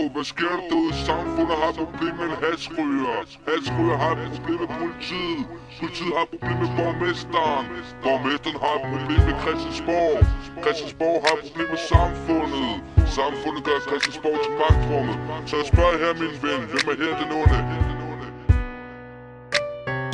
hvad sker der derude i samfundet? Har problemer med hashryger. Hashryger har problemer med politiet. Politiet har problemer med borgmesteren. Borgmesteren har problemer med Christiansborg. Christiansborg har problemer med samfundet. Samfundet gør Christiansborg til magtrummet. Så jeg spørger her, min ven, hvem er her den onde?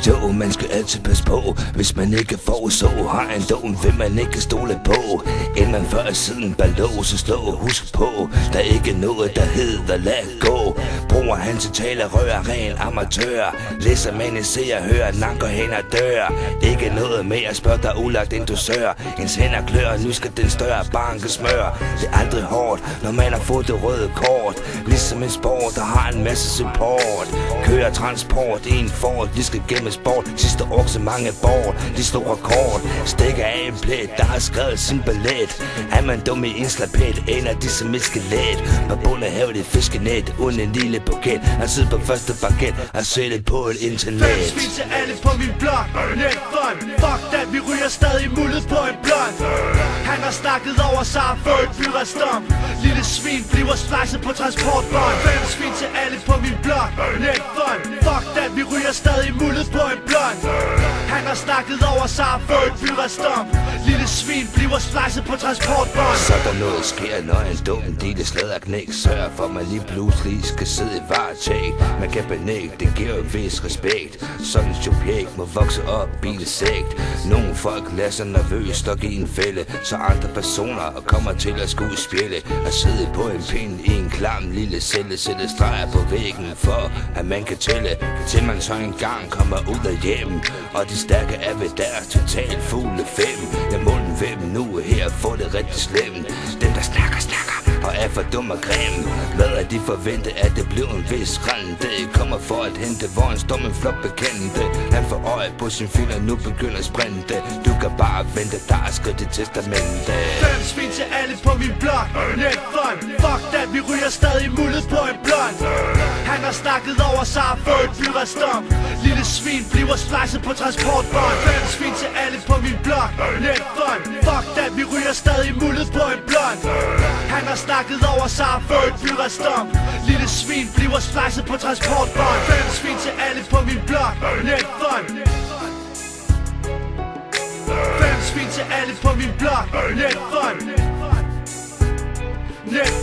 Jo, man skal altid passe på, hvis man ikke forudså har en dom, vil man ikke stole på. Inden man før siden bare låse slå, husk på, der er ikke noget, der hedder lad gå. Bruger han til talerør, ren amatør. Læser man ser, hører, nanker hænder dør. Ikke noget med at spørge dig ulagt en dosør. Ens hænder klør, nu skal den større banke smør. Det er aldrig hårdt, når man har fået det røde kort. Ligesom en sport, der har en masse support. Kører transport i en Ford, de skal gemme sport. Sidste år så mange bort, de slog rekord. Stikker af en plet, der har skrevet sin ballet. Er man dum i en slapet, ender de som et skelet. På bunden af havet et fiskenet, uden en lille buket. Han sidder på første parket og sætter på et internet. Fem svin til alle på min blok, net fun. Fuck that, vi ryger stadig mullet på en blond. Han har snakket over sig og fået et byretsdom. Lille svin bliver slicet på transportbånd. Fem svin til alle på min blok, net fun. Fuck that, vi ryger stadig mullet på en blond. Han har snakket over sig og fået et byretsdom. Lille svin bliver slicet på transportbånd. Så der noget sker, når en dum lille slæderknæk sørger for, man lige pludselig skal sidde i varetægt. Man kan benægte, det giver en vis respekt. Sådan et subjekt må vokse op i en sekt. Nogle folk lader sig nervøst og give en fælde, så andre personer kommer til at skulle spille. Og sidde på en pind i en klam lille celle. Sætte streger på væggen for, at man kan tælle, til man så engang kommer ud af hjem. Og de stærke er ved der totalt fugle fem. Jeg munden hvem nu her får det rigtig slemt. Dem der snakker og er for dum og grim. Hvad er de forvente, at det blev en vis rente? Kommer for at hente, hvor en står med flot bekendte. Han får øje på sin film og nu begynder at sprinte. Du kan bare vente, der er skrevet i testamente. Fem svin til alle på min blok, net fun. Fuck that, vi ryger stadig mullet på en blond. Han har snakket over sig og fået et byretsdom. Lille svin bliver slicet på transportbånd. Fem svin til alle på min blok, net fun. Fuck that, vi ryger stadig mullet på en blond. Han har snakket over sig og fået et byretsdom. Lille svin bliver slicet på transportbånd. Fem svin til alle på min blok, net fun. Fem svin til alle på min blok, net fun. Net